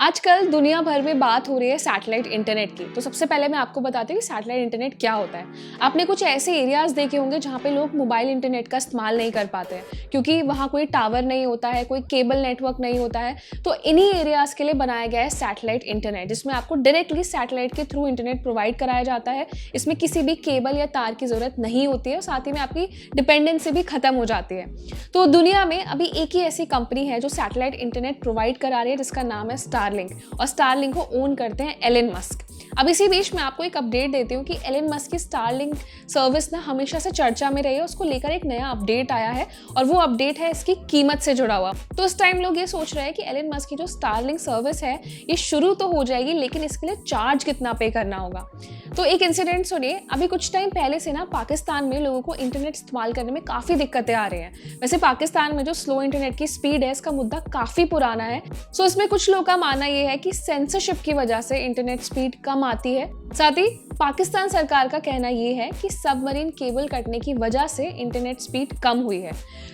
आजकल दुनिया भर में बात हो रही है सैटेलाइट इंटरनेट की। तो सबसे पहले मैं आपको बताती हूँ कि सैटेलाइट इंटरनेट क्या होता है। आपने कुछ ऐसे एरियाज देखे होंगे जहाँ पे लोग मोबाइल इंटरनेट का इस्तेमाल नहीं कर पाते हैं क्योंकि वहाँ कोई टावर नहीं होता है, कोई केबल नेटवर्क नहीं होता है। तो इन्हीं एरियाज के लिए बनाया गया है सैटेलाइट इंटरनेट, जिसमें आपको डायरेक्टली सैटेलाइट के थ्रू इंटरनेट प्रोवाइड कराया जाता है। इसमें किसी भी केबल या तार की ज़रूरत नहीं होती है और साथ ही में आपकी डिपेंडेंसी भी खत्म हो जाती है। तो दुनिया में अभी एक ही ऐसी कंपनी है जो सैटेलाइट इंटरनेट प्रोवाइड करा रही है, जिसका नाम है स्टारलिंक। और स्टारलिंक को ओन करते हैं एलन मस्क। अब इसी बीच मैं आपको एक अपडेट देती हूँ कि एलन मस्क की स्टारलिंक सर्विस ना हमेशा से चर्चा में रही है। उसको लेकर एक नया अपडेट आया है और वो अपडेट है इसकी कीमत से जुड़ा हुआ। तो इस टाइम लोग ये सोच रहे हैं कि एलन मस्क की जो स्टारलिंक सर्विस है ये शुरू तो हो जाएगी, लेकिन इसके लिए चार्ज कितना पे करना होगा। तो एक इंसिडेंट सुनिए। अभी कुछ टाइम पहले से ना पाकिस्तान में लोगों को इंटरनेट इस्तेमाल करने में काफ़ी दिक्कतें आ रही हैं। वैसे पाकिस्तान में जो स्लो इंटरनेट की स्पीड है, इसका मुद्दा काफ़ी पुराना है। सो इसमें कुछ लोगों का मानना ये है कि सेंसरशिप की वजह से इंटरनेट स्पीड कम आती है। साथ ही पाकिस्तान सरकार का कहना ये है कि सबमरीन केबल कटने की वजह से इंटरनेट स्पीड कम हुई है।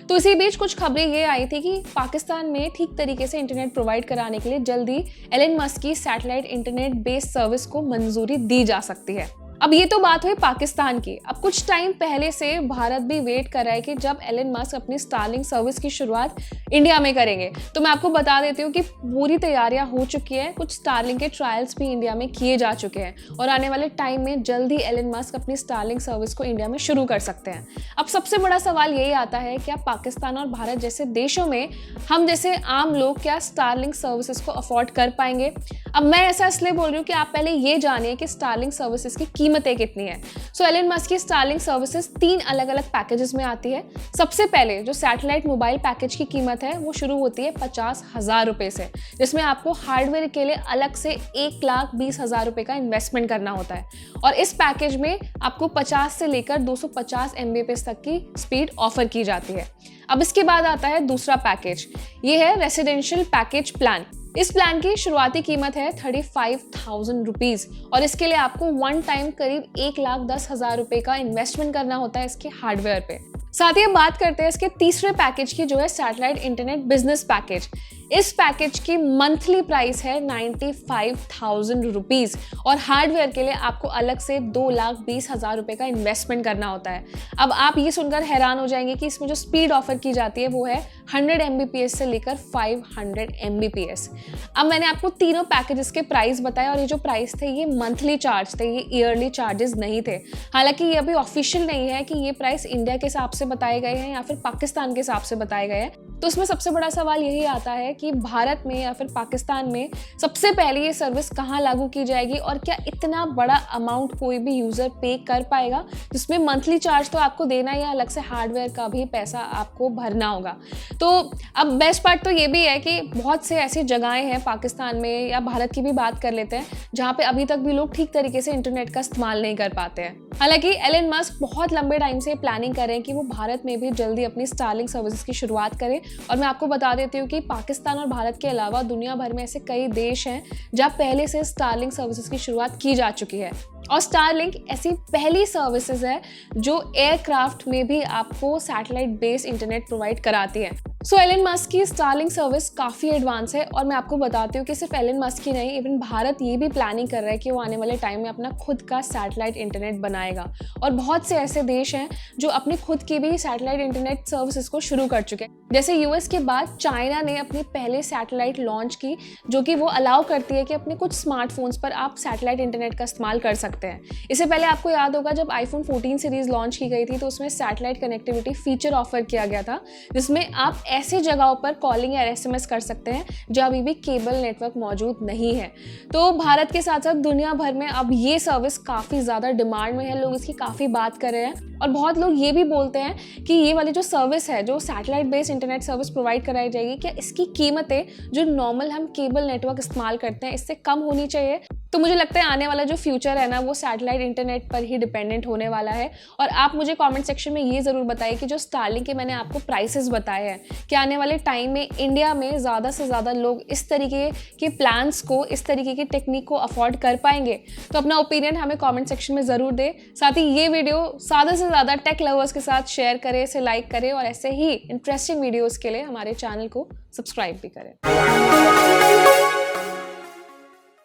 तो इसी बीच कुछ खबरें ये आई थी कि पाकिस्तान में ठीक तरीके से इंटरनेट प्रोवाइड कराने के लिए जल्दी एलन मस्क की सैटेलाइट इंटरनेट बेस्ड सर्विस को मंजूरी दी जा सकती है। अब ये तो बात हुई पाकिस्तान की। अब कुछ टाइम पहले से भारत भी वेट कर रहा है कि जब एलन मस्क अपनी स्टारलिंक सर्विस की शुरुआत इंडिया में करेंगे। तो मैं आपको बता देती हूँ कि पूरी तैयारियां हो चुकी हैं। कुछ स्टारलिंक के ट्रायल्स भी इंडिया में किए जा चुके हैं और आने वाले टाइम में जल्दी एलन मस्क अपनी स्टारलिंक सर्विस को इंडिया में शुरू कर सकते हैं। अब सबसे बड़ा सवाल यही आता है, क्या पाकिस्तान और भारत जैसे देशों में हम जैसे आम लोग क्या स्टारलिंक सर्विसेज को अफोर्ड कर पाएंगे? अब मैं ऐसा इसलिए बोल रही हूँ कि आप पहले ये जानिए कि स्टारलिंक सर्विसेज की कीमतें कितनी है। सो एलन मस्क की स्टारलिंक सर्विसेज 3 अलग अलग पैकेजेस में आती है। सबसे पहले जो सैटेलाइट मोबाइल पैकेज की कीमत है वो शुरू होती है 50,000 रुपए से, जिसमें आपको हार्डवेयर के लिए अलग से 1,20,000 रुपए का इन्वेस्टमेंट करना होता है। और इस पैकेज में आपको 50 से लेकर 250 Mbps तक की स्पीड ऑफर की जाती है। अब इसके बाद आता है दूसरा पैकेज, ये है रेसिडेंशियल पैकेज प्लान। इस प्लान की शुरुआती कीमत है 35,000 रुपीज़ और इसके लिए आपको वन टाइम करीब 1,10,000 रुपए का इन्वेस्टमेंट करना होता है इसके हार्डवेयर पे। साथ ही अब बात करते हैं इसके तीसरे पैकेज की, जो है सैटेलाइट इंटरनेट बिजनेस पैकेज। इस पैकेज की मंथली प्राइस है 95,000 रुपीज़ और हार्डवेयर के लिए आपको अलग से 2,20,000 रुपए का इन्वेस्टमेंट करना होता है। अब आप ये सुनकर हैरान हो जाएंगे कि इसमें जो स्पीड ऑफर की जाती है वो है 100 Mbps से लेकर 500 Mbps। अब मैंने आपको तीनों पैकेजेस के प्राइस बताए और ये जो प्राइस थे ये मंथली चार्ज थे, ये ईयरली चार्जेस नहीं थे। हालांकि ये अभी ऑफिशियल नहीं है कि ये प्राइस इंडिया के हिसाब से बताए गए हैं या फिर पाकिस्तान के हिसाब से बताए गए हैं। तो इसमें सबसे बड़ा सवाल यही आता है कि भारत में या फिर पाकिस्तान में सबसे पहले ये सर्विस कहाँ लागू की जाएगी और क्या इतना बड़ा अमाउंट कोई भी यूज़र पे कर पाएगा, जिसमें मंथली चार्ज तो आपको देना है या अलग से हार्डवेयर का भी पैसा आपको भरना होगा। तो अब बेस्ट पार्ट तो ये भी है कि बहुत से ऐसी जगहें हैं पाकिस्तान में, या भारत की भी बात कर लेते हैं, जहाँ पे अभी तक भी लोग ठीक तरीके से इंटरनेट का इस्तेमाल नहीं कर पाते हैं। हालांकि एलन मस्क बहुत लंबे टाइम से प्लानिंग कर रहे हैं कि वो भारत में भी जल्दी अपनी स्टारलिंक सर्विसेज की शुरुआत करें। और मैं आपको बता देती हूँ कि पाकिस्तान और भारत के अलावा दुनिया भर में ऐसे कई देश हैं जहाँ पहले से स्टारलिंक सर्विसेज की शुरुआत की जा चुकी है। और स्टारलिंक ऐसी पहली सर्विसेज है जो एयरक्राफ्ट में भी आपको सैटेलाइट बेस्ड इंटरनेट प्रोवाइड कराती है। सो एलन मस्क की स्टारलिंक सर्विस काफ़ी एडवांस है और मैं आपको बताती हूँ कि सिर्फ एलन मस्क ही नहीं, इवन भारत ये भी प्लानिंग कर रहा है कि वो आने वाले टाइम में अपना खुद का सैटेलाइट इंटरनेट बनाएगा। और बहुत से ऐसे देश हैं जो अपनी खुद की भी सैटेलाइट इंटरनेट सर्विसेज को शुरू कर चुके हैं। जैसे यूएस के बाद चाइना ने अपनी पहले सैटेलाइट लॉन्च की, जो कि वो अलाउ करती है कि अपने कुछ स्मार्टफोन्स पर आप सैटेलाइट इंटरनेट का इस्तेमाल कर सकते हैं। इससे पहले आपको याद होगा जब आईफोन 14 सीरीज लॉन्च की गई थी तो उसमें सैटेलाइट कनेक्टिविटी फीचर ऑफर किया गया था, जिसमें आप ऐसी जगहों पर कॉलिंग या एसएमएस कर सकते हैं जहाँ अभी भी केबल नेटवर्क मौजूद नहीं है। तो भारत के साथ साथ दुनिया भर में अब ये सर्विस काफ़ी ज़्यादा डिमांड में है, लोग इसकी काफ़ी बात कर रहे हैं। और बहुत लोग ये भी बोलते हैं कि ये वाली जो सर्विस है, जो satellite based internet service provide कराई जाएगी, क्या इसकी कीमतें जो नॉर्मल हम केबल नेटवर्क इस्तेमाल करते हैं इससे कम होनी चाहिए? तो मुझे लगता है आने वाला जो फ्यूचर है ना, वो सैटेलाइट इंटरनेट पर ही डिपेंडेंट होने वाला है। और आप मुझे कमेंट सेक्शन में ये ज़रूर बताइए कि जो स्टारलिंक के मैंने आपको प्राइसेस बताए हैं, कि आने वाले टाइम में इंडिया में ज़्यादा से ज़्यादा लोग इस तरीके के प्लान्स को, इस तरीके की टेक्निक को अफोर्ड कर पाएंगे? तो अपना ओपिनियन हमें कमेंट सेक्शन में ज़रूर दें। साथ ही ये वीडियो ज़्यादा से ज़्यादा टेक लवर्स के साथ शेयर करें, इसे लाइक करें और ऐसे ही इंटरेस्टिंग वीडियोज़ के लिए हमारे चैनल को सब्सक्राइब भी करें।